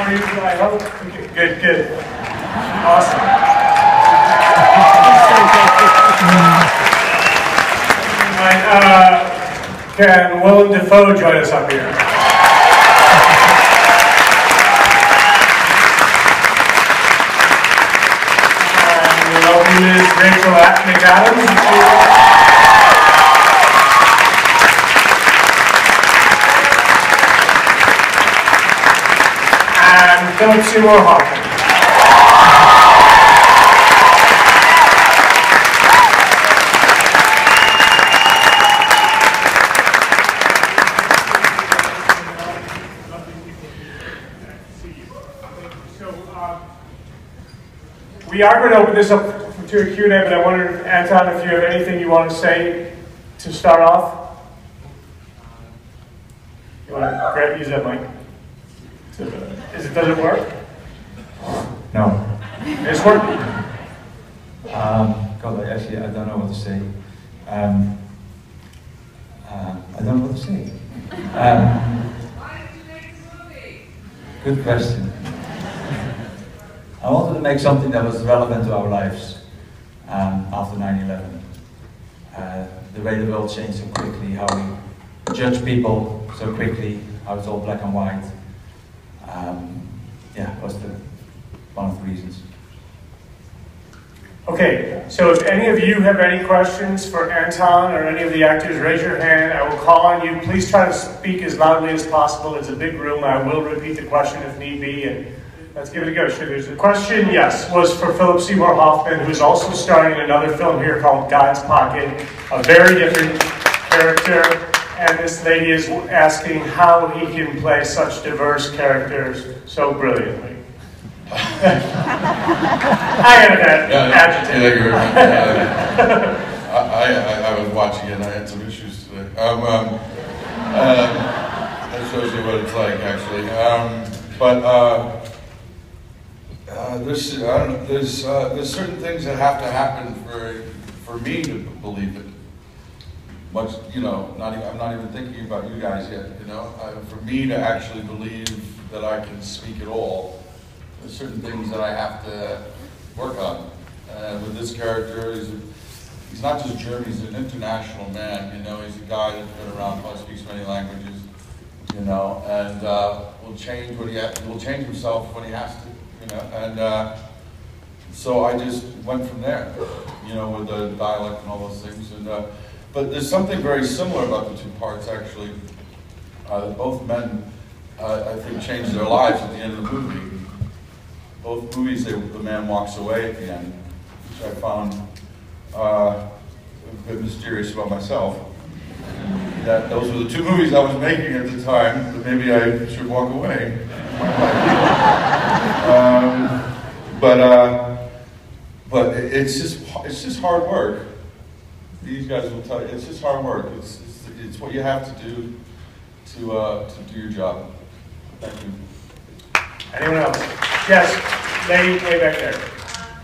I hope. Good, good. Awesome. Right, can Willem Dafoe join us up here? And we welcome Ms. Rachel McAdams. And Philip Seymour Hoffman. We are going to open this up to a Q&A, but I wonder, Anton, if you have anything you want to say to start off? You want to use that mic? Does it work? No. It's working. God, actually, I don't know what to say. I don't know what to say. Why did you make this movie? Good question. I wanted to make something that was relevant to our lives after 9/11. The way the world changed so quickly, how we judge people so quickly, how it's all black and white. Yeah, was one of the reasons. Okay, so if any of you have any questions for Anton or any of the actors, raise your hand. I will call on you. Please try to speak as loudly as possible. It's a big room. I will repeat the question if need be. And let's give it a go. Sure, there's a question, yes, was for Philip Seymour Hoffman, who's also starring in another film here called God's Pocket, a very different character. And this lady is asking how he can play such diverse characters so brilliantly. I am agitated. I was watching it and I had some issues today. That shows you what it's like, actually. There's certain things that have to happen for me to believe it. Much, you know, I'm not even thinking about you guys yet. You know, for me to actually believe that I can speak at all, there's certain things that I have to work on. With this character, he's not just German; he's an international man. You know, he's a guy that's been around, probably speaks many languages. You know, and will change what will change himself when he has to. You know, and so I just went from there. You know, with the dialect and all those things, and. But there's something very similar about the two parts, actually. Both men, I think, changed their lives at the end of the movie. Both movies, the man walks away at the end, which I found a bit mysterious about myself. That those were the two movies I was making at the time, that maybe I should walk away. But it's just hard work. These guys will tell you, it's just hard work. It's what you have to do to do your job. Thank you. Anyone else? Yes, lady way back there.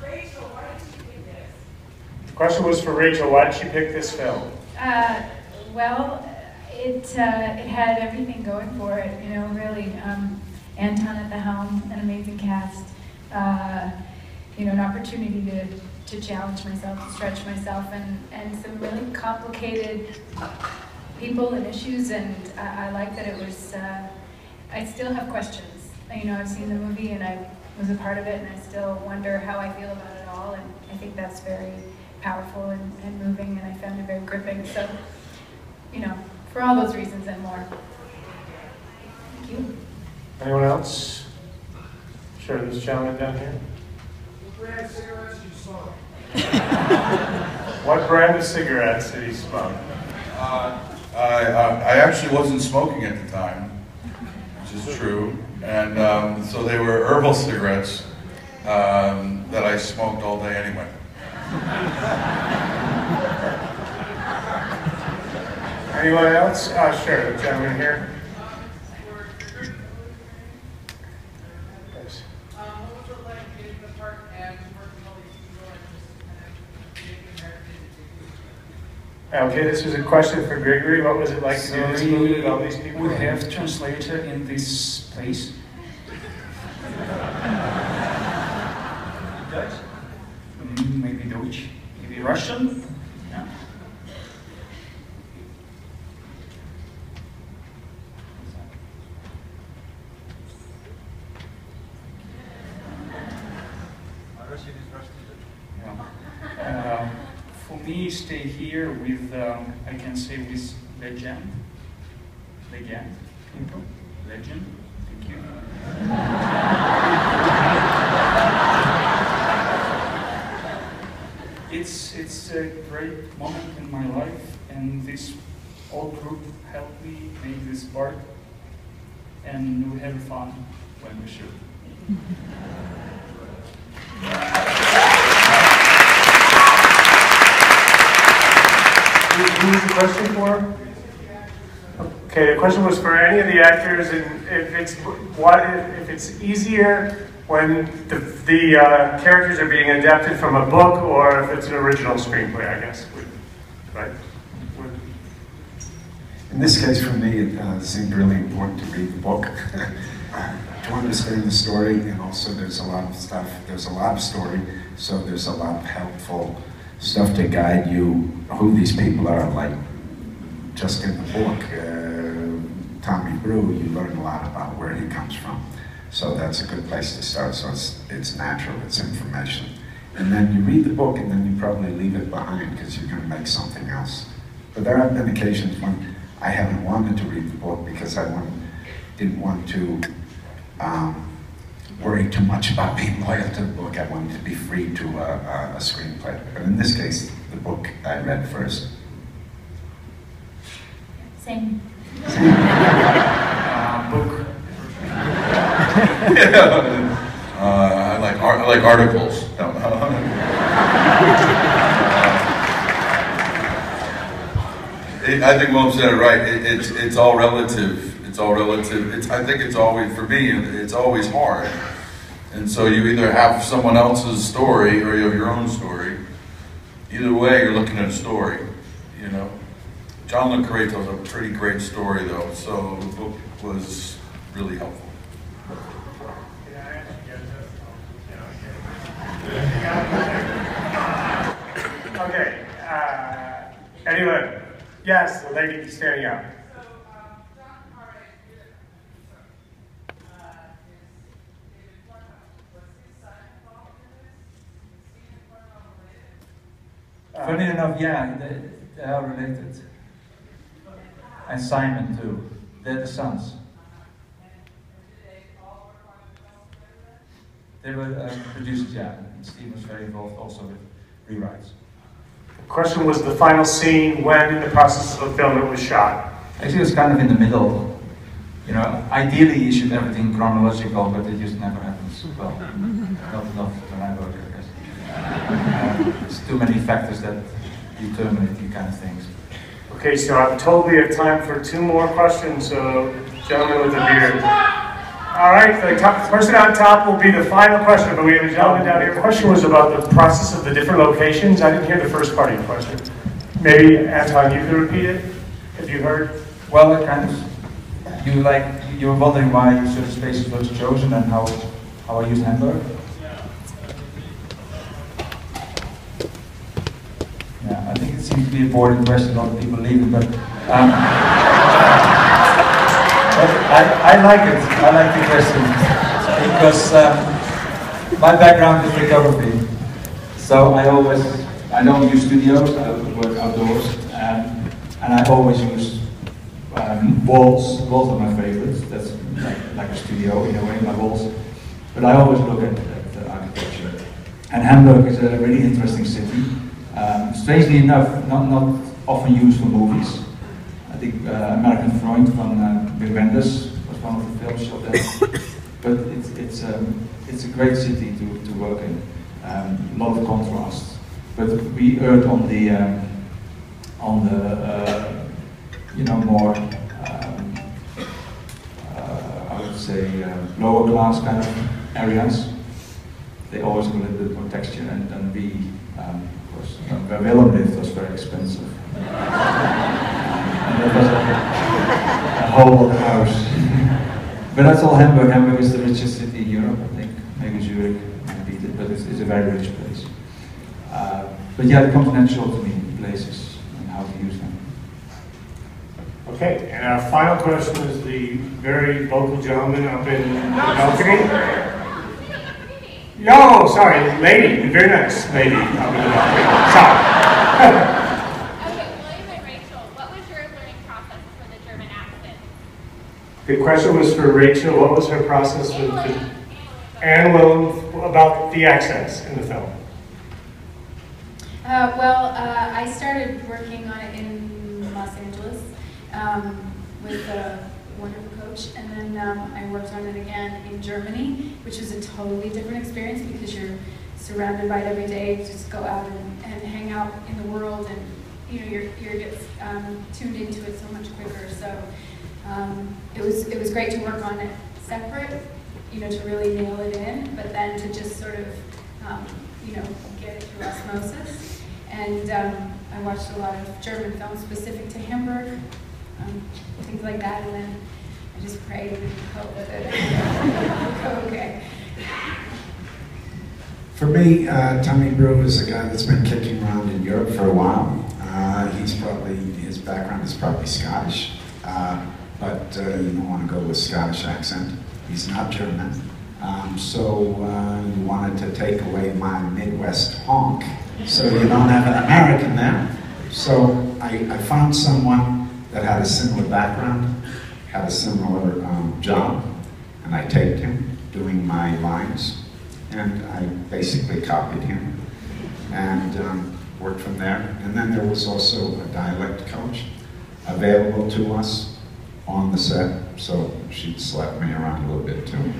Rachel, why did you pick this? The question was for Rachel. Why did she pick this film? Well, it had everything going for it. You know, really, Anton at the helm, an amazing cast. You know, an opportunity to challenge myself, to stretch myself, and some really complicated people and issues, and I like that it was, I still have questions. You know, I've seen the movie and I was a part of it, and I still wonder how I feel about it all, and I think that's very powerful and moving, and I found it very gripping. So, you know, for all those reasons and more. Thank you. Anyone else? Sure, this gentleman down here. What brand of cigarettes you smoke? What brand of cigarettes did he smoke? I actually wasn't smoking at the time, which is true, and so they were herbal cigarettes that I smoked all day anyway. Anyone else? Sure, the gentleman here. What was it like getting the part and working all these people and just kind of making Okay, this was a question for Gregory. What was it like to do this movie with all these people? We have translator in this place. be Russian. Yeah. For me, stay here with, I can say with legend people, legend, thank you. It's a great moment in my life, and this whole group helped me make this part, and we have fun when we shoot. Who was the question for? Okay, the question was for any of the actors, and if it's easier when the characters are being adapted from a book, or if it's an original screenplay, I guess, right? In this case, for me, it seemed really important to read the book to understand the story, and also there's a lot of stuff. There's a lot of story, so there's a lot of helpful stuff to guide you who these people are. Like just in the book, Tommy Brew, you learn a lot about where he comes from. So that's a good place to start. So it's natural, it's information. And then you read the book, and then you probably leave it behind because you're going to make something else. But there have been occasions when I haven't wanted to read the book because I didn't want to worry too much about being loyal to the book. I wanted to be free to a screenplay. But in this case, the book I read first. Same. Book. I like articles. I think William said it right. It's all relative. It's all relative. I think it's always, for me, it's always hard. And so you either have someone else's story or you have your own story. Either way, you're looking at a story, you know. John Le Carre tells a pretty great story, though, so the book was really helpful. Okay. Anyone? Yes, the lady standing up. So, John Carre did is David Cornwell. Was his son involved in this? Is Stephen Cornwell related? Funny enough, yeah, they are related. And Simon too. They're the sons. And did they all work on the film together? They were producers, yeah. And Steve was very involved also with rewrites. The question was the final scene, when in the process of the film it was shot. Actually, it was kind of in the middle. You know, ideally you should everything chronological, but it just never happens. Well, not enough when I wrote it, I guess. There's too many factors that determine these kind of things. Okay, so I'm told we have time for 2 more questions, so gentleman with the beard. All right, the person on top will be the final question, but we have a gentleman down here. The question was about the process of the different locations. I didn't hear the first part of your question. Maybe, Anton, you can repeat it, if you heard. Well, it kind of, you were wondering why certain spaces were chosen and how I used Hamburg. Yeah, I think it seems to be a boring question, a lot of people leaving, but I like it. I like the question because my background is photography. So I don't use studios. I work outdoors, and I always use walls. Walls are my favorites. That's like a studio in a way, my walls. But I always look at architecture. And Hamburg is a really interesting city. Strangely enough, not often used for movies. I think American Freund from Wim Wenders was one of the films shot there. But it's a great city to work in. A lot of contrast. But we erred on the more I would say lower class kind of areas. They always have a little bit more texture, and then of course, where Willem lived was very expensive. And that was a whole house. But that's all Hamburg. Hamburg is the richest city in Europe, I think. Maybe Zurich might beat it, but it's a very rich place. But yeah, it comes natural to me, places and how to use them. Okay, and our final question is the very vocal gentleman up in the balcony. No, sorry, lady, very nice lady up in the balcony. Sorry. Okay, William and Rachel, what was your learning process for the German accent? The question was for Rachel. What was her process with Anne William about the accents in the film? I started working on it in Los Angeles with a wonderful coach, and then I worked on it again in Germany, which is a totally different experience because you're surrounded by it every day. You just go out and hang out in the world, and you know your ear gets tuned into it so much quicker. So it was great to work on it separate, you know, to really nail it in, but then to just sort of you know, get it through osmosis. And I watched a lot of German films specific to Hamburg, things like that, and then I just prayed and hoped that it would go okay. For me, Tommy Brew is a guy that's been kicking around in Europe for a while. His background is probably Scottish, but you don't want to go with Scottish accent. He's not German. So you wanted to take away my Midwest honk, so you don't have an American there. So I found someone that had a similar background, had a similar job, and I taped him doing my lines, and I basically copied him and worked from there. And then there was also a dialect coach available to us on the set, so she'd slap me around a little bit too.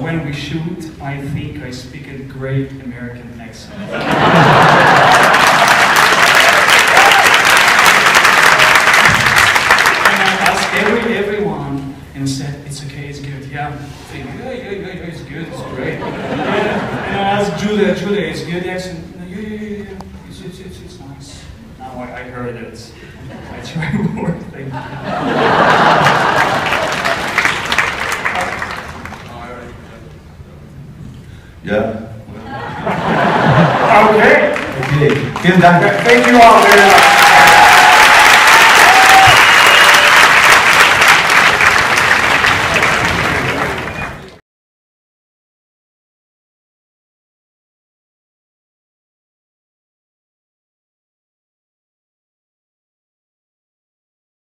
When we shoot, I think I speak a great American accent. And I asked everyone and said, it's okay, it's good. Yeah, yeah, it's good, it's great. Yeah. And I asked Julia, it's good accent. Yeah, it's nice. Now I heard it. I try more. Thank you. Yeah. Okay. Okay, vielen Dank. Thank you all very much.